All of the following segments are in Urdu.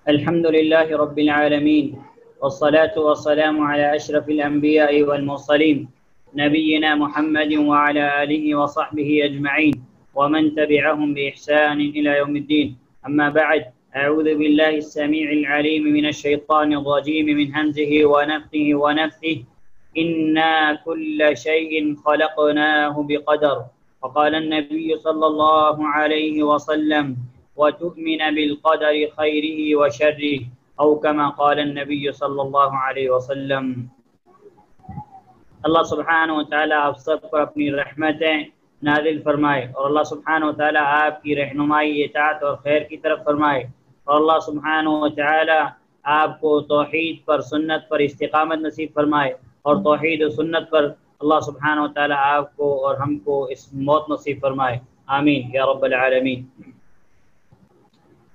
الحمد لله رب العالمين والصلاة والسلام على أشرف الأنبياء والمرسلين نبينا محمد وعلى آله وصحبه أجمعين ومن تبعهم بإحسان إلى يوم الدين. أما بعد، أعوذ بالله السميع العليم من الشيطان الرجيم من همزه ونفخه ونفثه. إنا كل شيء خلقناه بقدر. وقال النبي صلى الله عليه وسلم: وتؤمن بالقدر خيره وشره، او كما قال النبی صلی اللہ علیہ وسلم. اللہ سبحانہ و تعالیٰ آپ سب پر اپنی رحمتیں نازل فرمائے، اور اللہ سبحانہ و تعالیٰ آپ کی رہنمائی، اطاعت اور خیر کی طرف فرمائے، اور اللہ سبحانہ و تعالیٰ آپ کو توحید پر، سنت پر استقامت نصیب فرمائے، اور توحید و سنت پر اللہ سبحانہ و تعالیٰ آپ کو اور ہم کو اس موت نصیب فرمائے. آمین یا رب العالمین.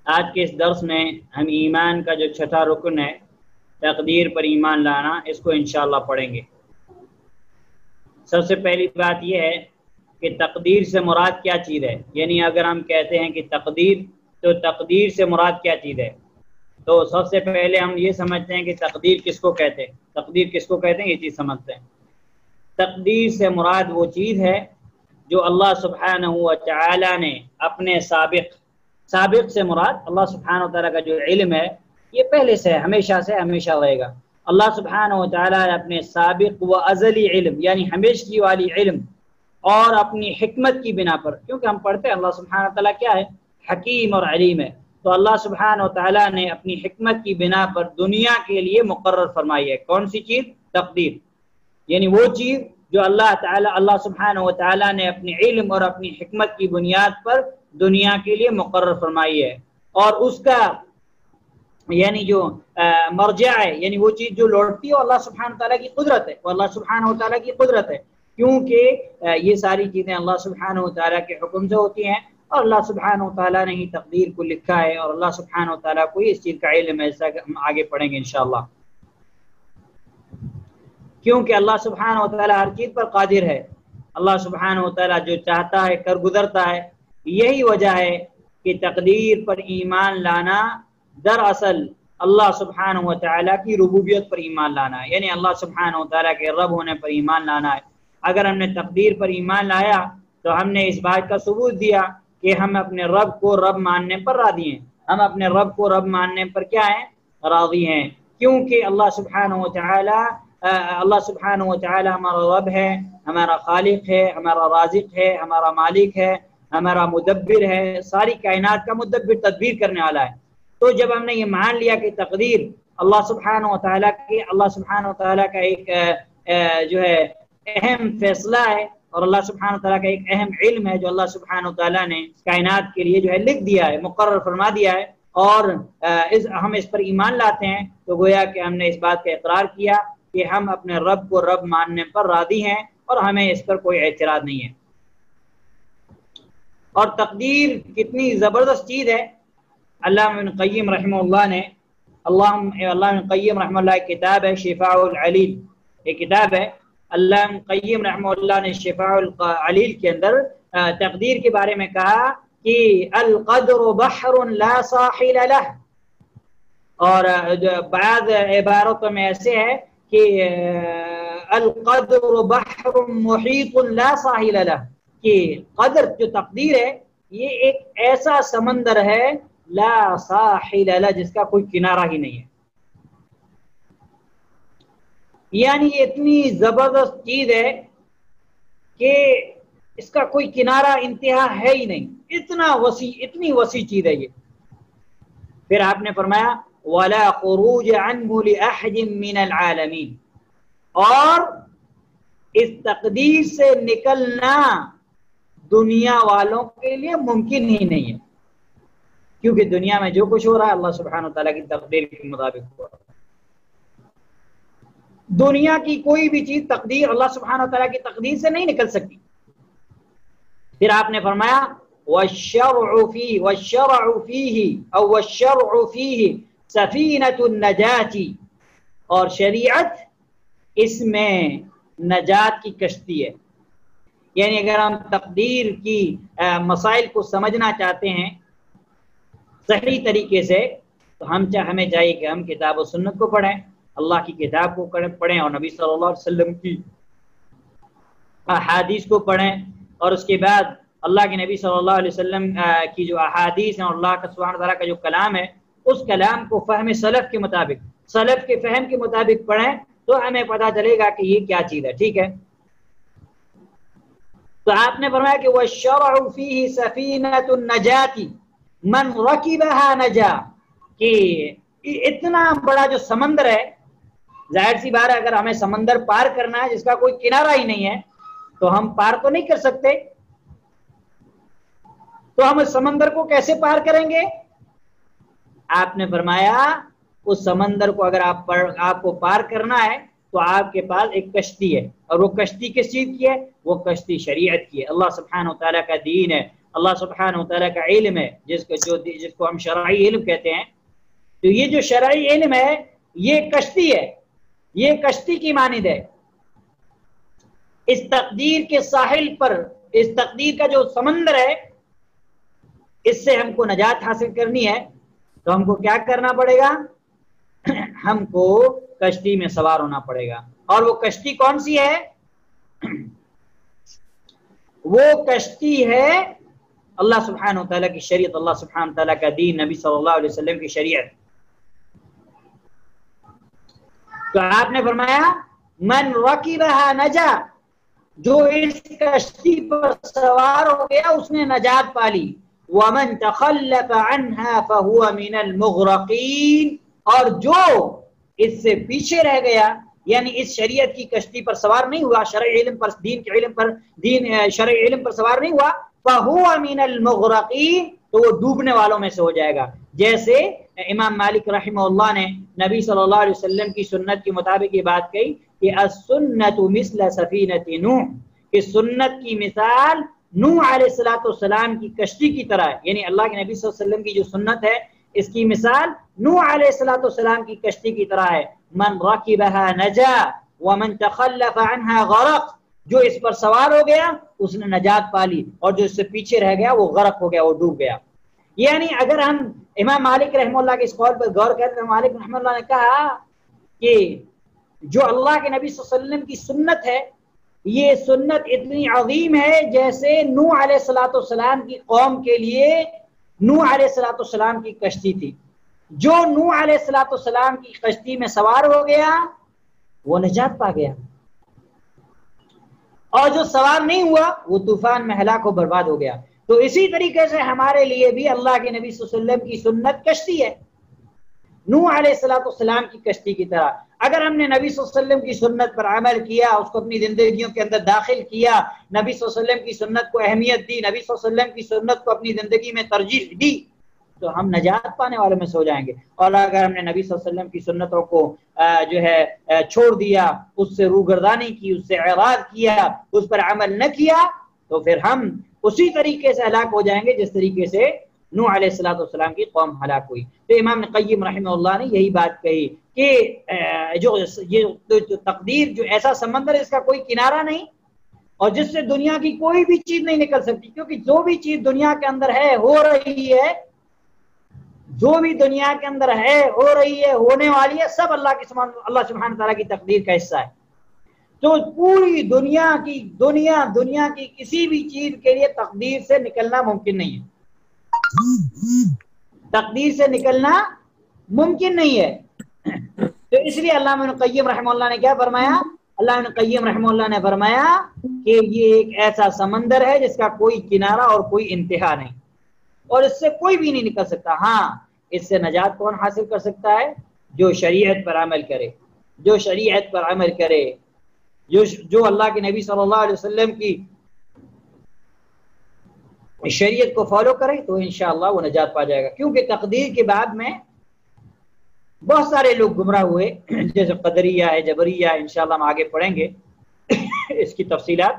آج کے اس درس میں ہم ایمان کا جو چھٹا رکن ہے، تقدیر پر ایمان لانا، اس کو انشاءاللہ پڑھیں گے. سب سے پہلی بات یہ ہے کہ تقدیر سے مراد کیا چیز ہے. یعنی اگر ہم کہتے ہیں کہ تقدیر، تو تقدیر سے مراد کیا چیز ہے. تو سب سے پہلے ہم یہ سمجھتے ہیں کہ تقدیر کس کو کہتے ہیں. تقدیر کس کو کہتے ہیں، یہ چیز سمجھتے ہیں. تقدیر سے مراد وہ چیز ہے جو اللہ سبحانہ و تعالی نے اپنے سابق سے مراد اللہ سبحانہ و تعالیٰ کا جو علم ہے، یہ پہلے سے ہے، ہمیشہ سے ہمیشہ رہے گا. اللہ سبحانہ و تعالیٰ نے اپنے سابق و ازلی علم، یعنی ہمیشگی والی علم، اور اپنی حکمت کی بنا پر، کیونکہ ہم پڑھتے ہیں اللہ سبحانہ و تعالیٰ کیا ہے، حکیم اور علیم ہے. تو اللہ سبحانہ و تعالیٰ نے اپنی حکمت کی بنا پر دنیا کے لیے مقرر فرمائی ہے. کون سی چیز؟ تقدیر. یعنی وہ چیز جو اللہ سبحانہ و تعالیٰ نے اپنی علم اور اپنی حکمت کی بنیاد پر دنیا کے لیے مقرر فرمائی ہے، اور اس کا یعنی جو مرجع ہے، یعنی وہ چیز جو لوٹتی ہے، اللہ سبحانہ و تعالیٰ کی قدرت ہے. وہ اللہ سبحانہ و تعالیٰ کی قدرت ہے، کیونکہ یہ ساری چیزیں اللہ سبحانہ و تعالیٰ کے حکم سے ہوتی ہیں، اور اللہ سبحانہ و تعالیٰ نے ہی تقدیر کو لکھا ہے، اور اللہ سبحانہ و تعالیٰ کو اس چیز کا علم ہے. ایسا کہ ہم آگے پڑھیں گے انشاءاللہ. کیونکہ اللہ سبحانہ و تعالیٰ ہر چیز پر قادر ہے. اللہ سبحانہ و تعالیٰ جو چاہتا ہے کر گزرتا ہے. یہی وجہ ہے کہ تقدیر پر ایمان لانا دراصل اللہ سبحانہ و تعالیٰ کی ربوبیت پر ایمان لانا ہے، یعنی اللہ سبحانہ و تعالیٰ کے رب ہونے پر ایمان لانا ہے. اگر ہم نے تقدیر پر ایمان لایا تو ہم نے اس بات کا ثبوت دیا کہ ہم اپنے رب کو رب ماننے پر راضی ہیں. ہم اپنے رب کو رب ماننے پر کیا ہیں؟ راضی ہیں. کیونکہ اللہ سبحانہ و تعالیٰ ہمارا رب ہے، ہمارا خالق ہے، ہمارا رازق ہے، ہمارا مالک ہے، ہمارا مدبر ہے، ساری کائنات کا مدبر، تدبیر کرنے والا ہے. تو جب ہم نے یہ مان لیا کہ تقدیر اللہ سبحانہ و تعالیٰ کا ایک جو ہے اہم فیصلہ ہے، اور اللہ سبحانہ و تعالیٰ کا ایک اہم علم ہے جو اللہ سبحانہ و تعالیٰ نے کائنات کے لیے جو ہے لکھ دیا ہے، مقرر فرما دیا ہے، اور ہم اس پر ایمان لاتے ہیں، تو گویا کہ ہم نے اس بات کا اقرار کیا کہ ہم اپنے رب کو رب ماننے پر راضی ہیں، اور ہمیں اس پر کوئی اعتراض نہیں ہے. اور تقدیر کتنی زبردست چیز ہے. علامہ ابن قیم رحمہ اللہ نے ایک کتاب ہے شفاء العلیل، ایک کتاب ہے علامہ ابن قیم رحمہ اللہ نے شفاء العلیل کے اندر تقدیر کے بارے میں کہا کہ القدر بحر لا ساحل له. اور بعض عبارتوں میں ایسے ہے کہ القدر بحر محیط لا ساحل له، کہ قدر جو تقدیر ہے یہ ایک ایسا سمندر ہے لا ساحل له، جس کا کوئی کنارہ ہی نہیں ہے. یعنی یہ اتنی زبردست چیز ہے کہ اس کا کوئی کنارہ انتہا ہے ہی نہیں، اتنی وسیع چیز ہے یہ. پھر آپ نے فرمایا ولا خروج عنه لأحد من العالمین، اور اس تقدیر سے نکلنا دنیا والوں کے لیے ممکن ہی نہیں ہے، کیونکہ دنیا میں جو کچھ ہو رہا ہے اللہ سبحانہ وتعالیٰ کی تقدیر کے مطابق ہو رہا ہے. دنیا کی کوئی بھی چیز تقدیر، اللہ سبحانہ وتعالیٰ کی تقدیر سے نہیں نکل سکتی. پھر آپ نے فرمایا والشرع فیہ سفینۃ النجاۃ، اور شریعت اس میں نجات کی کشتی ہے. یعنی اگر ہم تقدیر کی مسائل کو سمجھنا چاہتے ہیں صحیح طریقے سے، تو ہمیں چاہیے کہ ہم کتاب و سنت کو پڑھیں، اللہ کی کتاب کو پڑھیں اور نبی صلی اللہ علیہ وسلم کی احادیث کو پڑھیں، اور اس کے بعد اللہ کے نبی صلی اللہ علیہ وسلم کی جو احادیث ہیں اور اللہ کا سبحانہ تعالیٰ کا جو کلام ہے اس کلام کو فہم سلف کے مطابق، سلف کے فہم کے مطابق پڑھیں تو ہمیں پتہ چلے گا کہ یہ کیا چیز ہے. ٹھیک ہے، تو آپ نے فرمایا کہ وَالشَّرْعُ فِيهِ سَفِينَةُ النَّجَاةِ مَنْ رَكِبَهَا نَجَا، کہ اتنا بڑا جو سمندر ہے، ظاہر سی بات ہے اگر ہمیں سمندر پار کرنا ہے جس کا کوئی کنارہ ہی نہیں ہے تو ہم پار تو نہیں کر سکتے، تو ہم اس سمندر کو کیسے پار کریں گے؟ آپ نے فرمایا اس سمندر کو اگر آپ کو پار کرنا ہے تو آپ کے پاس ایک کشتی ہے، اور وہ کشتی کس چیز کی ہے؟ وہ کشتی شریعت کی ہے، اللہ سبحانہ وتعالیٰ کا دین ہے، اللہ سبحانہ وتعالیٰ کا علم ہے، جس کو ہم شرعی علم کہتے ہیں. تو یہ جو شرعی علم ہے یہ کشتی ہے، یہ کشتی کی مانند ہے. اس تقدیر کے ساحل پر، اس تقدیر کا جو سمندر ہے، اس سے ہم کو نجات حاصل کرنی ہے تو ہم کو کیا کرنا پڑے گا؟ ہم کو کشتی میں سوار ہونا پڑے گا. اور وہ کشتی کون سی ہے؟ وہ کشتی ہے اللہ سبحانہ وتعالیٰ کی شریعت، اللہ سبحانہ وتعالیٰ کا دین، نبی صلی اللہ علیہ وسلم کی شریعت. تو آپ نے فرمایا من رکبها نجا، جو اس کشتی پر سوار ہو گیا اس نے نجات پالی. ومن تخلف عنها فهو من المغرقین، اور جو اس سے پیچھے رہ گیا یعنی اس شریعت کی کشتی پر سوار نہیں ہوا، شرعی علم پر، دین کے علم پر، شرعی علم پر سوار نہیں ہوا، فهو من المغرقین، تو وہ ڈوبنے والوں میں سے ہو جائے گا. جیسے امام مالک رحمہ اللہ نے نبی صلی اللہ علیہ وسلم کی سنت کے مطابق یہ بات کہی کہ السنت مثل سفینۃ نوح، کہ سنت کی مثال نوح علیہ السلام کی کشتی کی طرح ہے. یعنی اللہ کے نبی صلی اللہ علیہ وسلم کی جو سنت ہے اس کی مثال نوح علیہ السلام کی کشتی کی طرح ہے. من رکبها نجا ومن تخلف عنها غرق، جو اس پر سوار ہو گیا اس نے نجات پالی، اور جو اس سے پیچھے رہ گیا وہ غرق ہو گیا، وہ ڈوب گیا. یعنی اگر ہم امام مالک رحمہ اللہ کے اس قول پر غور کریں تو مالک رحمہ اللہ نے کہا کہ جو اللہ کے نبی صلی اللہ علیہ وسلم کی سنت ہے یہ سنت اتنی عظیم ہے جیسے نوح علیہ السلام کی قوم کے لیے نوح علیہ السلام کی کشتی تھی. جو نوح علیہ السلام کی کشتی میں سوار ہو گیا وہ نجات پا گیا، اور جو سوار نہیں ہوا وہ طوفان میں ہلاک و برباد ہو گیا. تو اسی طریقے سے ہمارے لیے بھی اللہ کے نبی صلی اللہ علیہ وسلم کی سنت کشتی ہے، نوح علیہ السلام کی کشتی کی طرح. اگر ہم نے نبی صلی اللہ علیہ وسلم کی سنت پر عمل کیا، اس کو اپنی زندگیوں کے اندر داخل کیا، نبی صلی اللہ علیہ وسلم کی سنت کو اہمیت دی، نبی صلی اللہ علیہ وسلم کی سنت کو اپنی زندگی میں ترجیح دی، تو ہم نجات پانے والوں میں سے ہو جائیں گے. اور اگر ہم نے نبی صلی اللہ علیہ وسلم کی سنتوں کو جو ہے چھوڑ دیا، اس سے روگردانی کی، اس سے اعراض کیا، اس پر عمل نہ کیا، تو پھر ہم اسی طریقے سے ہلاک ہو جائیں گے جس طریقے سے نوح علیہ السلام کی قوم ہلاک ہوئی. تو امام قیم رحمہ اللہ نے یہی بات کہی کہ جو تقدیر، جو ایسا سمندر ہے اس کا کوئی کنارہ نہیں، اور جس سے دنیا کی کوئی بھی چیز نہیں نکل سکتی، کیونکہ جو بھی چیز دنیا کے اندر ہے، ہو رہی ہے، جو بھی دنیا کے اندر ہے، ہو رہی ہے، ہونے والی ہے، سب اللہ سبحانہ تعالیٰ کی تقدیر کا حصہ ہے. تو پوری دنیا کی کسی بھی چیز کے لیے تقدیر سے نکلنا ممکن نہیں ہے، تقدیر سے نکلنا ممکن نہیں ہے. تو اس لیے علامہ ابن قیم رحمہ اللہ نے کیا فرمایا؟ علامہ ابن قیم رحمہ اللہ نے فرمایا کہ یہ ایک ایسا سمندر ہے جس کا کوئی کنارہ اور کوئی انتہا نہیں، اور اس سے کوئی بھی نہیں نکل سکتا. ہاں، اس سے نجات کون حاصل کر سکتا ہے؟ جو شریعت پر عمل کرے، جو شریعت پر عمل کرے، جو اللہ کے نبی صلی اللہ علیہ وسلم کی شریعت کو فالو کرے تو انشاءاللہ وہ نجات پا جائے گا. کیونکہ تقدیر کے بعد میں بہت سارے لوگ گمراہ ہوئے، جیسے قدریہ ہے، جبریہ ہے، انشاءاللہ ہم آگے پڑھیں گے اس کی تفصیلات.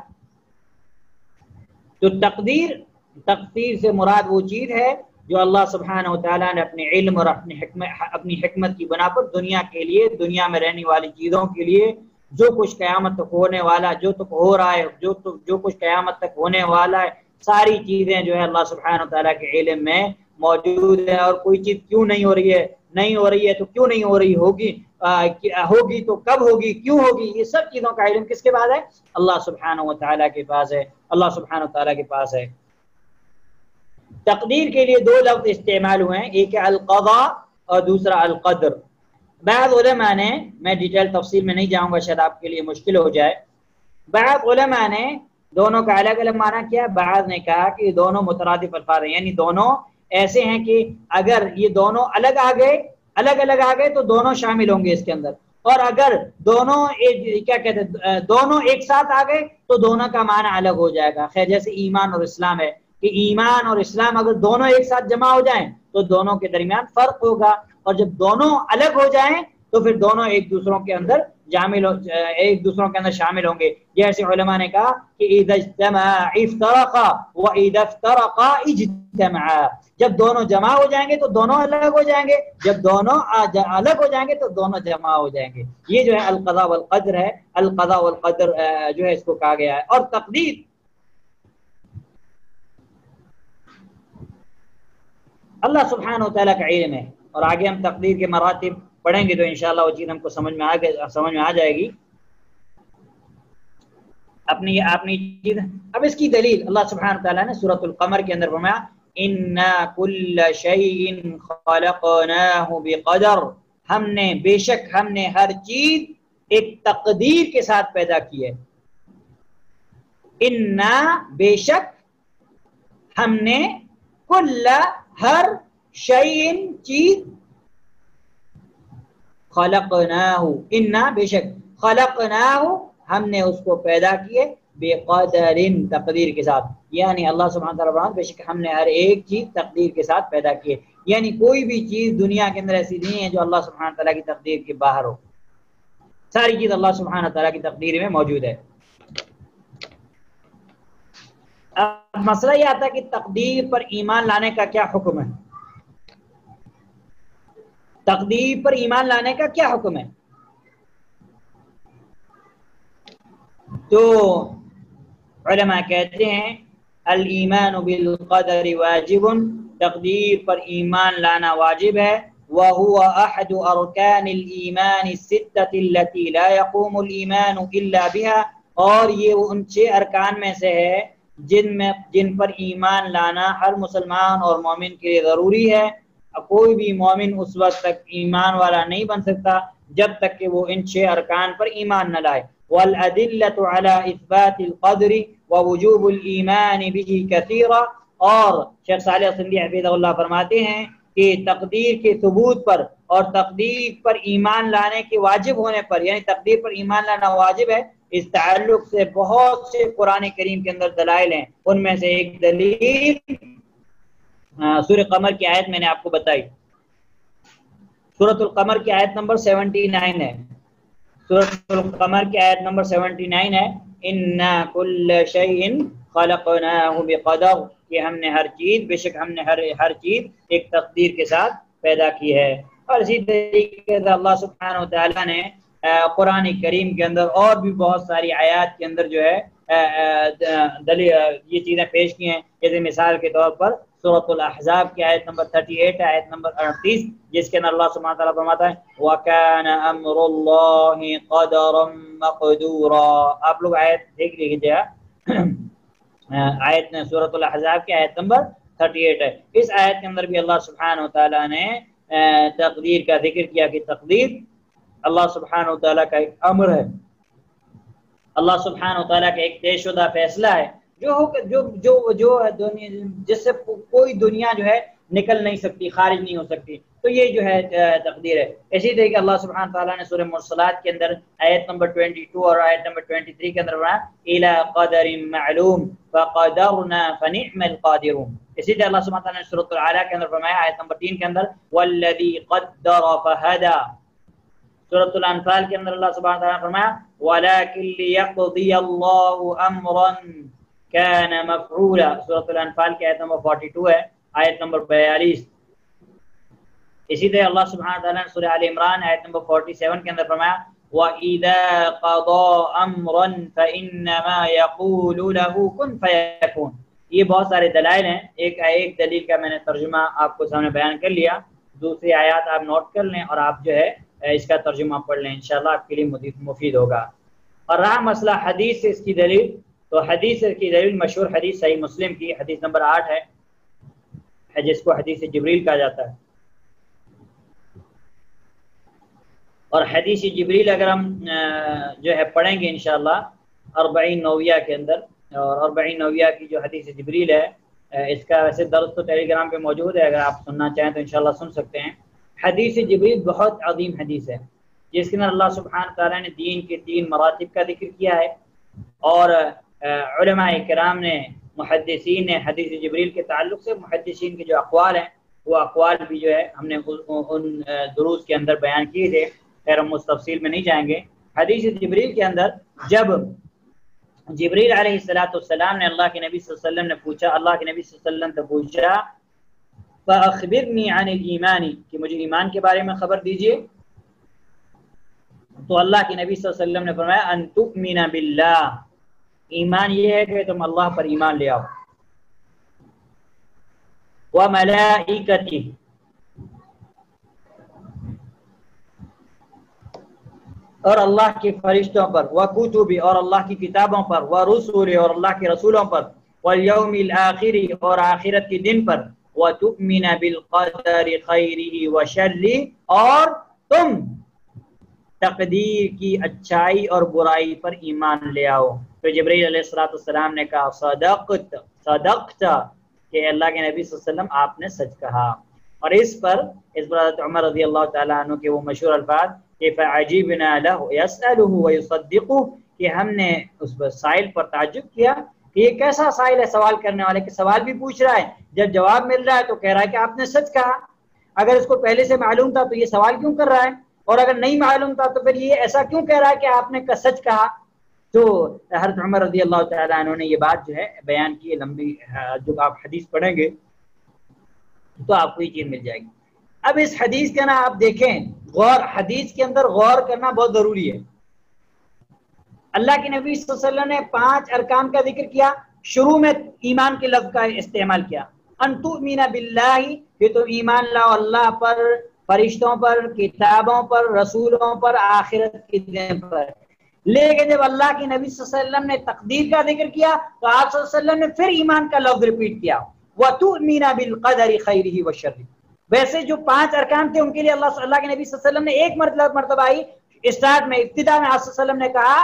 تو تقدیر سے مراد وہ چیز ہے جو اللہ سبحانہ وتعالیٰ نے اپنے علم اور اپنی حکمت کی بنا پر دنیا کے لیے، دنیا میں رہنے والی چیزوں کے لیے، جو کچھ قیامت تک ہونے والا، جو تک ہو رہا ہے، جو کچھ قیامت تک ہونے والا ہے، ساری چیزیں جو ہے اللہ سبحانہ وتعالیٰ کے علم میں موجود ہے. اور کوئی چیز کیوں نہیں ہو رہی ہے، نہیں ہو رہی ہے تو کیوں نہیں ہو رہی، ہوگی تو کب ہوگی، کیوں ہوگی، یہ سب چیزوں کا علم کس کے پاس ہے؟ اللہ سبحانہ و تعالیٰ کے پاس ہے، اللہ سبحانہ و تعالیٰ کے پاس ہے۔ تقدیر کے لیے دو لفظ استعمال ہوئے ہیں، ایک ہے القضاء اور دوسرا القدر۔ بعض علماء نے، میں ڈیٹیل تفصیل میں نہیں جاؤں گا شاید آپ کے لیے مشکل ہو جائے، بعض علماء نے دونوں کا الگ الگ معنی کیا۔ بعض نے کہا کہ دونوں مترادف الفاظ ہیں، یعنی دونوں ایسے ہیں کہ اگر یہ دونوں الگ الگ آ گئے تو دونوں شامل ہوں گے اس کے اندر، اور اگر دونوں کیا کہتے ہیں دونوں ایک ساتھ آ گئے تو دونوں کا معنی الگ ہو جائے گا۔ خیر جیسے ایمان اور اسلام ہے کہ ایمان اور اسلام اگر دونوں ایک ساتھ جمع ہو جائیں تو دونوں کے درمیان فرق ہوگا، اور جب دونوں الگ ہو جائیں تو پھر دونوں ایک دوسروں کے اندر شامل ہوں گے۔ جیسے علماء نے کہا کہ اذا اجتمعا افترقا واذا افترقا اجتمعا، جب دونوں جمع ہو جائیں گے تو دونوں الگ ہو جائیں گے، جب دونوں الگ ہو جائیں گے تو دونوں جمع ہو جائیں گے۔ یہ جو ہے القضاء والقدر ہے، القضاء والقدر جو ہے اس کو کہا گیا ہے۔ اور تقدیر، اللہ سبحانہ و تعالیٰ کا علم ہے، اور آگے ہم تقدیر کے مراتب پڑھیں گے تو انشاءاللہ وہ چیز ہم کو سمجھ میں آ جائے گی اپنی چیز۔ اب اس کی دلیل اللہ سبحانہ و تعالیٰ نے سورۃ القمر کے اندر فرمایا اِنَّا كُلَّ شَيْءٍ خَلَقْنَاهُ بِقَدَرٍ، بے شک ہم نے ہر چیز ایک تقدیر کے ساتھ پیدا کی ہے۔ اِنَّا بے شک ہم نے کل ہر شیء چیز، خلقناہ انا بے شک، خلقناہ ہم نے اس کو پیدا کیے، بقدر تقدیر کے ساتھ، یعنی اللہ سبحانہ وتعالیٰ بے شک ہم نے ہر ایک چیز تقدیر کے ساتھ پیدا کیے، یعنی کوئی بھی چیز دنیا کے اندر ایسی نہیں ہے جو اللہ سبحانہ تعالیٰ کی تقدیر کے باہر ہو، ساری چیز اللہ سبحانہ تعالیٰ کی تقدیر میں موجود ہے۔ اب مسئلہ یہ آتا ہے کہ تقدیر پر ایمان لانے کا کیا حکم ہے؟ تقدیر پر ایمان لانے کا کیا حکم ہے؟ تو علماء کہتے ہیں الایمان بالقدر واجب، تقدیر پر ایمان لانا واجب ہے، وهو احد ارکان الایمان الستة التي لا يقوم الايمان الا بها، اور یہ ان 6 ارکان میں سے ہے جن پر ایمان لانا ہر مسلمان اور مومن کے لیے ضروری ہے۔ کوئی بھی مومن اس وقت تک ایمان والا نہیں بن سکتا جب تک کہ وہ ان 6 ارکان پر ایمان نہ لائے۔ والأدلة على إثبات القدر ووجوب الإيمان به كثيرا، اور شیخ صالح سندھی حفظہ اللہ فرماتے ہیں کہ تقدیر کے ثبوت پر اور تقدیر پر ایمان لانے کے واجب ہونے پر، یعنی تقدیر پر ایمان لانا واجب ہے، اس تعلق سے بہت سے قرآن کریم کے اندر دلائل ہیں۔ ان میں سے ایک دلیل سورہ قمر کی آیت میں نے آپ کو بتائی، سورۃ القمر کی آیت نمبر 79 ہے، سورۃ القمر کی آیت نمبر 79 ہے اِنَّا كُلَّ شَيْءٍ خَلَقْنَاهُ بِقَدَرٍ، کہ ہم نے ہر چیز، بے شک ہم نے ہر چیز ایک تقدیر کے ساتھ پیدا کی ہے۔ اور اسی طریقے سے اللہ سبحانہ وتعالیٰ نے قرآن کریم کے اندر اور بھی بہت ساری آیات کے اندر جو ہے یہ چیزیں پیش کی ہیں، جیسے مثال کے طور پر سورۃ الاحزاب کی آیت نمبر 38، آیت نمبر 38، جس کے اندر اللہ سبحانہ وتعالیٰ فرماتا ہے وَكَانَ أَمْرُ اللَّهِ قَدَرًا مَقْدُورًا۔ آپ لوگ آیت دیکھ لیجیے، آیت سورۃ الاحزاب کی آیت نمبر 38 ہے۔ اس آیت کے اندر بھی اللہ سبحانہ وتعالیٰ نے تقدیر کا ذکر کیا کہ تقدیر اللہ سبحانہ وتعالیٰ کا ایک امر ہے، اللہ سبحانہ وتعالیٰ کا ایک طے شدہ فیصلہ ہے جو جس سے کوئی دنیا جو ہے نکل نہیں سکتی، خارج نہیں ہو سکتی، تو یہ جو ہے تقدیر ہے۔ اسی طریقے اللہ سبحانہ تعالیٰ نے سورہ مرسلات کے اندر آیت نمبر 22 اور آیت نمبر 23 کے اندر فرمایا اِلَى قَدَرٍ مَعْلُومٍ فَقَدَرْنَا فَنِعْمَ الْقَادِرُونَ۔ اسی طرح اللہ سبحانہ تعالیٰ نے سورۃ الاعلیٰ کے اندر فرمایا آیت نمبر 3 کے اندر وَالَّذِي قَدَّرَ فَهَدَى۔ سورۃ الانفال کے اندر اللہ سبحانہ تعالیٰ نے فرمایا وَلَكِنْ لِيَقْضِيَ اللَّهُ أَمْرًا كَانَ مَفْعُولًا۔ سورۃ الانفال کی آیت نمبر 42 ہے، آیت نمبر 42۔ اسی طرح اللہ سبحانہ تعالیٰ نے سورہ آل عمران آیت نمبر 47 کے اندر فرمایا وَإِذَا قَضَى أَمْرًا فَإِنَّمَا يَقُولُ لَهُ كُن فَيَكُونُ۔ یہ بہت سارے دلائل ہیں، ایک دلیل کا میں نے ترجمہ آپ کو سامنے بیان کر لیا۔ دوسری آیات آپ نوٹ کر لیں اور آپ جو ہے اس کا ترجمہ پڑھ لیں، انشاءاللہ آپ کے لیے مفید ہوگا۔ اور رہا مسئلہ حدیث سے اس کی دلیل، تو حدیث کی دلیل مشہور حدیث صحیح مسلم کی حدیث نمبر 8 ہے جس کو حدیث جبریل کہا جاتا ہے۔ اور حدیث جبریل اگر ہم جو ہے پڑھیں گے انشاءاللہ 40 نویہ کے اندر، اور 40 نویہ کی جو حدیث جبریل ہے اس کا ویسے درس تو ٹیلی گرام پہ موجود ہے، اگر آپ سننا چاہیں تو انشاءاللہ سن سکتے ہیں۔ حدیث جبریل بہت عظیم حدیث ہے جس کے اندر اللہ سبحانہ تعالیٰ نے دین کے 3 مراتب کا ذکر کیا ہے، اور علماء کرام نے، محدثین نے حدیث جبریل کے تعلق سے محدثین کے جو اقوال ہیں وہ اقوال بھی جو ہے ہم نے ان دروس کے اندر بیان کیے تھے، خیر ہم اس تفصیل میں نہیں جائیں گے۔ حدیث جبریل کے اندر جب جبریل علیہ السلام نے اللہ کے نبی صلی اللہ علیہ وسلم نے پوچھا، اللہ کے نبی صلی اللہ علیہ وسلم نے پوچھا فَأَخْبِرْنِي عَنِ الْإِيمَانِ کہ مجھے ایمان کے بارے میں خبر دیجئے، تو اللہ کے نبی صلی اللہ علیہ وسلم نے فرمایا ان تؤمن باللہ، ایمان یہ ہے کہ تم اللہ پر ایمان لے آؤ، وَمَلَائِكَتِهِ اور اللہ کے فرشتوں پر، وَكُتُبِ اور اللہ کی کتابوں پر، وَرُسُلِ اور اللہ کے رسولوں پر، وَالْيَوْمِ الْآخِرِ اور آخرت کے دن پر، وَتُؤْمِنَ بِالْقَدَرِ خَيْرِهِ وَشَرِّهِ اور تم تقدیر کی اچھائی اور برائی پر ایمان لے آؤ۔ تو جبرائیل علیہ السلام نے کہا صدقت کہ اللہ کے نبی صلی اللہ علیہ وسلم آپ نے سچ کہا۔ اور اس پر حضرت عمر رضی اللہ تعالیٰ عنہ کے وہ مشہور الفاظ کہ فعجبنا له يسأله ويصدقه کہ ہم نے اس سائل پر تعجب کیا کہ یہ کیسا سائل ہے سوال کرنے والے کہ سوال بھی پوچھ رہا ہے، جب جواب مل رہا ہے تو کہہ رہا ہے کہ آپ نے سچ کہا۔ اگر اس کو پہلے سے معلوم تھا تو یہ سوال کیوں کر رہا ہے، اور اگر نہیں معلوم تھا تو پھر یہ ایسا کیوں کہہ رہا ہے کہ آپ نے سچ کہا۔ تو حضرت عمر رضی اللہ تعالیٰ عنہ نے یہ بات جو ہے بیان کی، لمبی جو آپ حدیث پڑھیں گے تو آپ کو یہ چیز مل جائے گی۔ اب اس حدیث کا نا آپ دیکھیں، غور، حدیث کے اندر غور کرنا بہت ضروری ہے۔ اللہ کے نبی صلی اللہ علیہ وسلم نے 5 ارکان کا ذکر کیا، شروع میں ایمان کے لفظ کا استعمال کیا، ان تؤمن باللہ کہ تو ایمان لاؤ اللہ پر، فرشتوں پر، کتابوں پر، رسولوں پر، آخرت کے دن پر۔ لیکن جب اللہ کے نبی صلی اللہ علیہ وسلم نے تقدیر کا ذکر کیا تو آپ صلی اللہ علیہ وسلم نے پھر ایمان کا لفظ ریپیٹ کیا، وَتُؤْمِنَ بِالْقَدَرِ خَيْرِهِ وَشَرِّهِ۔ ویسے جو 5 ارکان تھے ان کے لیے اللہ کے نبی صلی اللہ علیہ وسلم نے ایک مرتبہ ہی اسٹارٹ میں، ابتدا میں آپ صلی اللہ علیہ وسلم نے کہا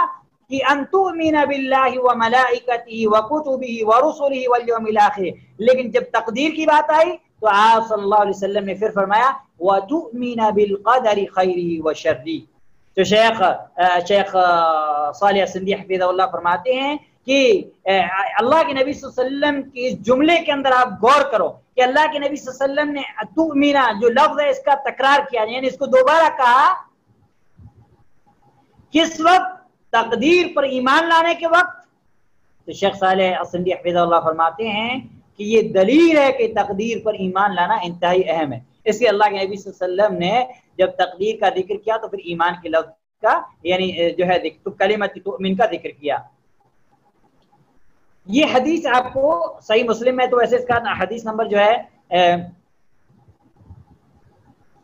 کہ ان تؤمن باللہ وملائکتہ وکتبہ ورسلہ والیوم الآخر، لیکن جب تقدیر کی بات آئی تو آپ صلی اللہ علیہ وسلم نے پھر فرمایا وتؤمن بالقدر خیرہ وشرہ۔ تو شیخ صالح سندھی حفظہ اللہ فرماتے ہیں کہ اللہ کے نبی صلی اللہ علیہ وسلم کے اس جملے کے اندر آپ غور کرو کہ اللہ کے نبی صلی اللہ علیہ وسلم نے تؤمن جو لفظ ہے اس کا تکرار کیا، یعنی اس کو دوبارہ کہا کس وقت؟ تقدیر پر ایمان لانے کے وقت۔ تو شیخ صالح سندھی حفظہ اللہ فرماتے ہیں کہ یہ دلیل ہے کہ تقدیر پر ایمان لانا انتہائی اہم ہے، اس لیے اللہ کے نبی صلی اللہ علیہ وسلم نے جب تقدیر کا ذکر کیا تو پھر ایمان کے لفظ کا یعنی جو ہے کلمۃ تؤمن کا ذکر کیا۔ یہ حدیث آپ کو صحیح مسلم میں، تو ویسے اس کا حدیث نمبر جو ہے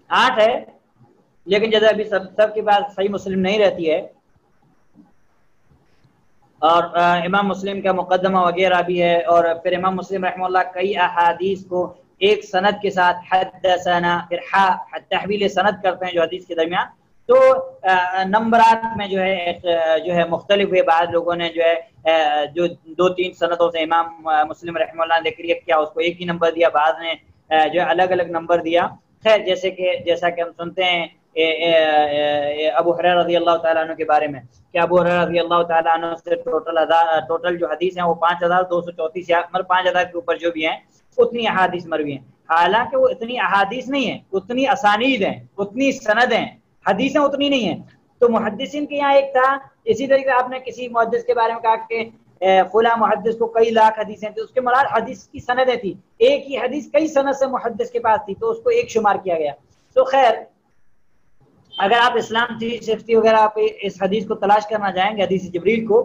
8 ہے، لیکن جیسے ابھی سب کے پاس صحیح مسلم نہیں رہتی ہے، اور امام مسلم کا مقدمہ وغیرہ بھی ہے، اور پھر امام مسلم رحمہ اللہ کئی احادیث کو ایک سند کے ساتھ حدثنا پھر تحویل سند کرتے ہیں جو حدیث کے درمیان، تو نمبرات میں جو ہے مختلف ہوئے، بعض لوگوں نے جو ہے جو 2-3 سندوں سے امام مسلم رحمہ اللہ نے ذکر کیا اس کو ایک ہی نمبر دیا، بعض نے جو ہے الگ الگ نمبر دیا۔ خیر جیسا کہ ہم سنتے ہیں ابو ہریرہ رضی اللہ تعالیٰ عنہ کے بارے میں کہ ابو ہریرہ رضی اللہ تعالیٰ عنہ سے ٹوٹل جو حدیث ہیں وہ 5234 یا 5000 کے اوپر جو بھی ہیں اتنی احادیث مروی ہیں، حالانکہ وہ اتنی احادیث نہیں ہیں، اتنی اسانید ہیں، اتنی سند ہیں، حدیثیں اتنی نہیں ہیں۔ تو محدثین کے یہاں ایک تھا، اسی طریقے آپ نے کسی محدث کے بارے میں کہا کہ فلاں محدث کو کئی لاکھ حدیثیں تھیں، اس کے مراد حدیث کی سندیں تھی، ایک ہی حدیث کئی سند سے محدث کے پاس تھی تو اس کو ایک شمار کیا گیا۔ تو خیر اگر آپ اسلام 360 وغیرہ آپ اس حدیث کو تلاش کرنا جائیں گے، حدیث جبریل کو،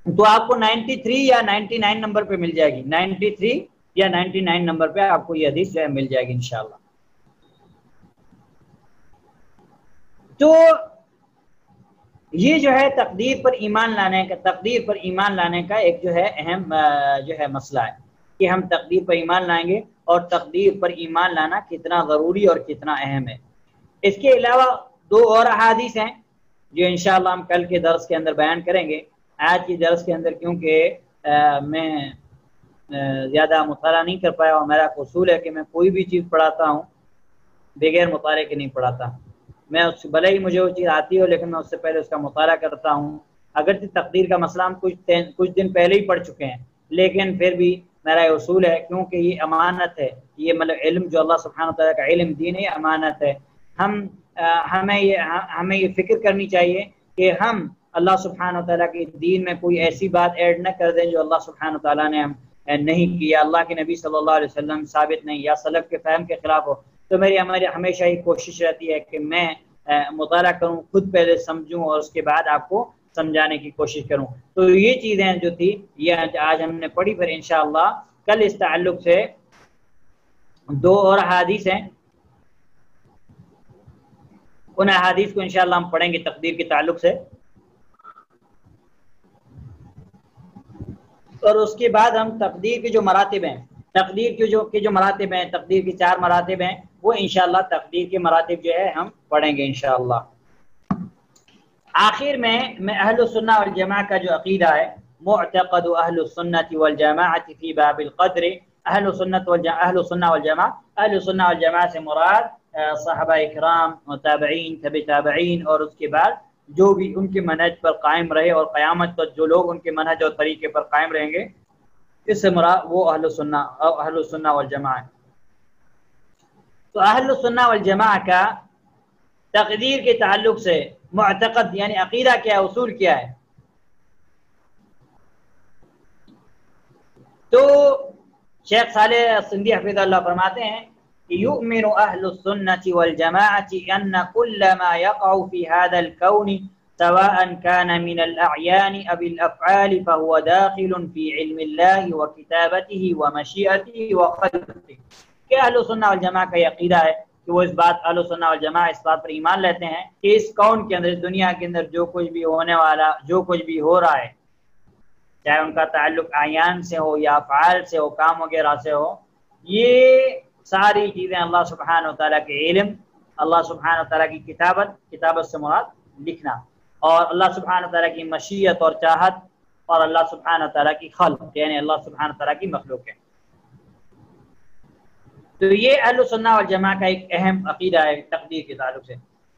تو آپ کو 93 یا 99 نمبر پہ مل جائے گی، 93 یا 99 نمبر پہ آپ کو یہ حدیث جو ہے مل جائے گی انشاءاللہ۔ تو یہ جو ہے تقدیر پر ایمان لانے کا ایک جو ہے اہم جو ہے مسئلہ ہے کہ ہم تقدیر پر ایمان لائیں گے، اور تقدیر پر ایمان لانا کتنا ضروری اور کتنا اہم ہے۔ اس کے علاوہ دو اور احادیث ہیں جو انشاءاللہ ہم کل کے درس کے اندر بیان کریں گے۔ آج کی درس کے اندر کیونکہ میں زیادہ مطالعہ نہیں کر پایا، اور میرا اصول ہے کہ میں کوئی بھی چیز پڑھاتا ہوں بغیر مطالعے کے نہیں پڑھاتا۔ میں اس بھلے ہی مجھے وہ چیز آتی ہو، لیکن میں اس سے پہلے اس کا مطالعہ کرتا ہوں۔ اگرچہ تقدیر کا مسئلہ ہم کچھ دن پہلے ہی پڑھ چکے ہیں، لیکن پھر بھی میرا یہ اصول ہے، کیونکہ یہ امانت ہے، یہ مطلب علم جو اللہ سبحانہ وتعالیٰ کا علم دین ہے، امانت ہے۔ ہمیں یہ فکر کرنی چاہیے کہ ہم اللہ سبحانہ وتعالیٰ کے دین میں کوئی ایسی بات ایڈ نہ کر دیں جو اللہ سبحانہ وتعالیٰ نے نہیں کیا، اللہ کے نبی صلی اللہ علیہ وسلم ثابت نہیں، یا سلف کے فہم کے خلاف ہو۔ تو میری ہمیشہ یہ کوشش رہتی ہے کہ میں مطالعہ کروں، خود پہلے سمجھوں، اور اس کے بعد آپ کو سمجھانے کی کوشش کروں۔ تو یہ چیزیں جو تھی یہ آج ہم نے پڑھی، پھر انشاءاللہ کل اس تعلق سے دو اور احادیث ہیں، ان احادیث کو انشاءاللہ ہم پڑھیں گے تقدیر کے تعلق سے، اور اس کے بعد ہم تقدیر کے جو مراتب ہیں، تقدیر کے جو مراتب ہیں، تقدیر کے 4 مراتب ہیں، وہ انشاءاللہ تقدیر کے مراتب جو ہے ہم پڑھیں گے انشاءاللہ۔ آخر میں اہل السنہ والجماعہ کا جو عقیدہ ہے، معتقد اہل السنہ والجماعہ فی باب القدر، اہل السنہ والجماعہ سے مراد صحابہ اکرام، تابعین، تبع تابعین، اور اس کے بعد جو بھی ان کے منہج پر قائم رہے، اور قیامت تک جو لوگ ان کے منہج اور طریقے پر قائم رہیں گے، اس سے مراد وہ اہل السنہ والجماعہ۔ تو اہل السنہ والجماعہ کا تقدیر کے تعلق سے معتقد یعنی عقیدہ کیا ہے، اصول کیا ہے؟ تو شیخ صالح السندی حفظہ اللہ فرماتے ہیں کہ یؤمن اہل السنة والجماعة ان كل ما يقع في هذا الكون سواء كان من الاعیان او الافعال فهو داخل في علم الله وكتابته ومشیئته وخلقه۔ کہ اہل السنہ والجماعہ کا یہ عقیدہ ہے کہ وہ اس بات، اہل السنہ والجماعہ اس بات پر ایمان لیتے ہیں کہ اس کون کے اندر، اس دنیا کے اندر جو کچھ بھی ہونے والا، جو کچھ بھی ہو رہا ہے، چاہے ان کا تعلق اعیان سے ہو یا افعال سے ہو، کام وغیرہ سے ہو، یہ ساری چیزیں اللہ سبحانہ وتعالیٰ کے علم، اللہ سبحانہ وتعالیٰ کی کتابت سے مراد لکھنا، اور اللہ سبحانہ وتعالیٰ کی مشیت اور چاہت، اور اللہ سبحانہ وتعالیٰ کی خلق یعنی اللہ سبحانہ وتعالیٰ کی مخلوق ہے۔ تو یہ اہل السنہ والجماعہ کا ایک اہم عقیدہ ہے تقدیر کے تعلق سے۔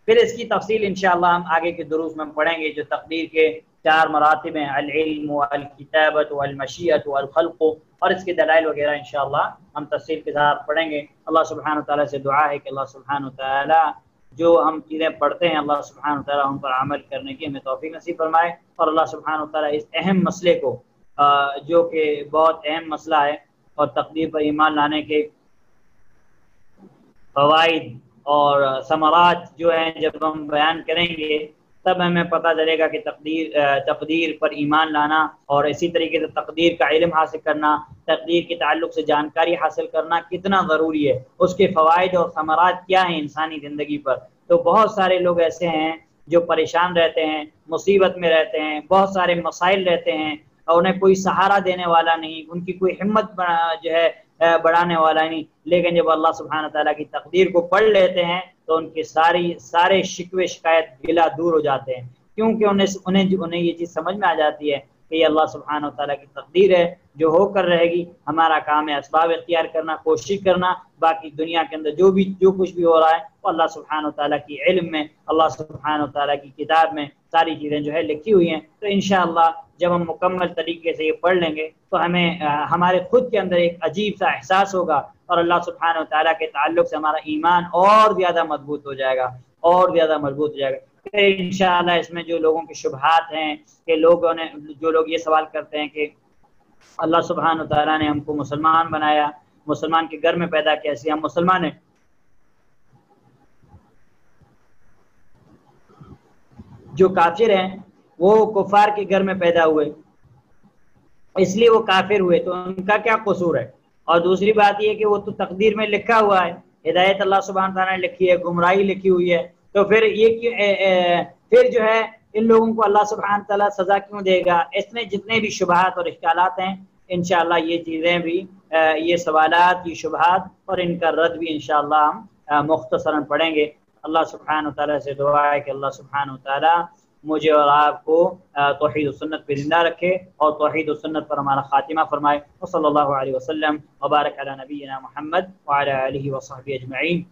پھر اس کی تفصیل انشاءاللہ ہم آگے کے دروس میں پڑھیں گے، جو تقدیر کے 4 مراتب ہیں، العلم والکتابت والمشیت والخلق، اور اس کے دلائل وغیرہ انشاءاللہ ہم تفصیل کے ساتھ پڑھیں گے۔ اللہ سبحانہ وتعالیٰ سے دعا ہے کہ اللہ سبحانہ وتعالیٰ جو ہم چیزیں پڑھتے ہیں، اللہ سبحانہ وتعالیٰ ہم پر عمل کرنے کی ہمیں توفیق نصیب فرمائے، اور اللہ سبحانہ وتعالیٰ اس اہم مسئلے کو جو کہ بہت اہم مسئلہ ہے، اور تقدیر پر ایمان لانے کے فوائد اور ثمرات جو ہیں جب ہم بیان کریں گے، تب ہمیں پتہ چلے گا کہ تقدیر پر ایمان لانا، اور اسی طریقے سے تقدیر کا علم حاصل کرنا، تقدیر کے تعلق سے جانکاری حاصل کرنا کتنا ضروری ہے، اس کے فوائد اور ثمرات کیا ہیں انسانی زندگی پر۔ تو بہت سارے لوگ ایسے ہیں جو پریشان رہتے ہیں، مصیبت میں رہتے ہیں، بہت سارے مسائل رہتے ہیں، اور انہیں کوئی سہارا دینے والا نہیں، ان کی کوئی ہمت جو ہے بڑھانے والا نہیں، لیکن جب اللہ سبحانہ تعالیٰ کی تقدیر کو پڑھ لیتے ہیں تو ان کے سارے شکوے شکایت گلا دور ہو جاتے ہیں، کیونکہ انہیں یہ چیز سمجھ میں آ جاتی ہے کہ یہ اللہ سبحانہ تعالیٰ کی تقدیر ہے، جو ہو کر رہے گی۔ ہمارا کام ہے اسباب اختیار کرنا، کوشش کرنا، باقی دنیا کے اندر جو کچھ بھی ہو رہا ہے وہ اللہ سبحانہ تعالیٰ کی علم میں، اللہ سبحانہ تعالیٰ کی کتاب میں ساری چیزیں جو ہے لکھی ہوئی ہیں۔ تو انشاءاللہ جب ہم مکمل طریقے سے یہ پڑھ لیں گے تو ہمیں ہمارے خود کے اندر ایک عجیب سا احساس ہوگا، اور اللہ سبحانہ وتعالیٰ کے تعلق سے ہمارا ایمان اور زیادہ مضبوط ہو جائے گا، اور زیادہ مضبوط ہو جائے گا۔ پھر انشاءاللہ اس میں جو لوگوں کے شبہات ہیں، کہ جو لوگ یہ سوال کرتے ہیں کہ اللہ سبحانہ وتعالیٰ نے ہم کو مسلمان بنایا، مسلمان کے گھر میں پیدا کیا، ہم مسلمان ہیں، جو کافر ہیں وہ کفار کے گھر میں پیدا ہوئے، اس لیے وہ کافر ہوئے، تو ان کا کیا قصور ہے؟ اور دوسری بات یہ کہ وہ تو تقدیر میں لکھا ہوا ہے، ہدایت اللہ سبحانہ تعالیٰ نے لکھی ہے، گمراہی لکھی ہوئی ہے، تو پھر پھر جو ہے ان لوگوں کو اللہ سبحانہ تعالیٰ سزا کیوں دے گا؟ اس میں جتنے بھی شبہات اور اشکالات ہیں انشاءاللہ یہ چیزیں بھی یہ سوالات، یہ شبہات اور ان کا رد بھی انشاءاللہ ہم مختصراً پڑھیں گے۔ اللہ سبحانہ تعالیٰ سے دعا ہے کہ اللہ سبحانہ تعالیٰ مجھے اور آپ کو توحید و سنت پہ زندہ رکھے اور توحید و سنت پر ہمارا خاتمہ فرمائے۔ وصلی اللہ علیہ وسلم وبارک علی نبینا محمد وعلی آلہ وصحبہ اجمعین۔